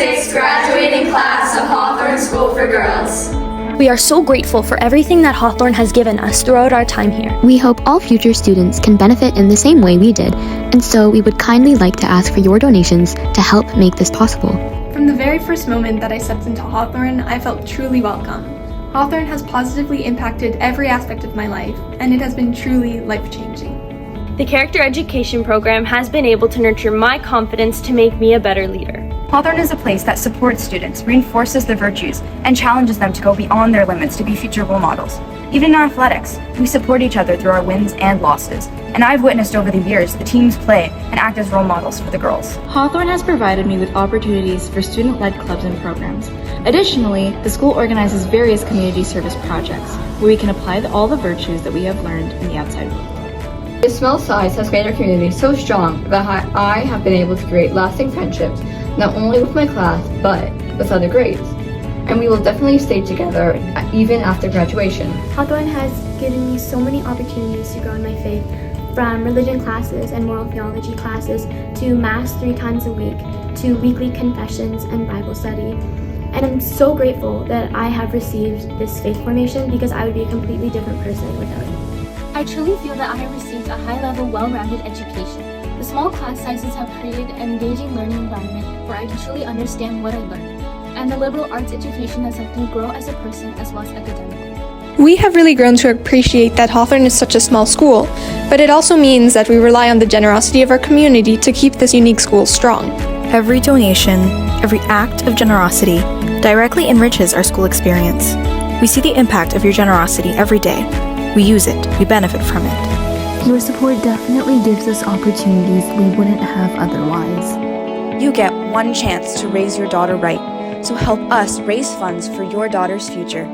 2026 graduating class of Hawthorn School for Girls. We are so grateful for everything that Hawthorn has given us throughout our time here. We hope all future students can benefit in the same way we did, and so we would kindly like to ask for your donations to help make this possible. From the very first moment that I stepped into Hawthorn, I felt truly welcome. Hawthorn has positively impacted every aspect of my life, and it has been truly life-changing. The character education program has been able to nurture my confidence to make me a better leader. Hawthorn is a place that supports students, reinforces their virtues, and challenges them to go beyond their limits to be future role models. Even in our athletics, we support each other through our wins and losses, and I've witnessed over the years the teams play and act as role models for the girls. Hawthorn has provided me with opportunities for student-led clubs and programs. Additionally, the school organizes various community service projects where we can apply all the virtues that we have learned in the outside world. This small size has made our community so strong that I have been able to create lasting friendships, not only with my class, but with other grades. And we will definitely stay together even after graduation. Hawthorn has given me so many opportunities to grow in my faith, from religion classes and moral theology classes to Mass 3 times a week, to weekly confessions and Bible study. And I'm so grateful that I have received this faith formation because I would be a completely different person without it. I truly feel that I have received a high-level, well-rounded education. The small class sizes have created an engaging learning environment where I can truly understand what I learned. And the liberal arts education has helped me grow as a person as well as academically. We have really grown to appreciate that Hawthorn is such a small school, but it also means that we rely on the generosity of our community to keep this unique school strong. Every donation, every act of generosity directly enriches our school experience. We see the impact of your generosity every day. We use it, we benefit from it. Your support definitely gives us opportunities we wouldn't have otherwise. You get one chance to raise your daughter right, so help us raise funds for your daughter's future.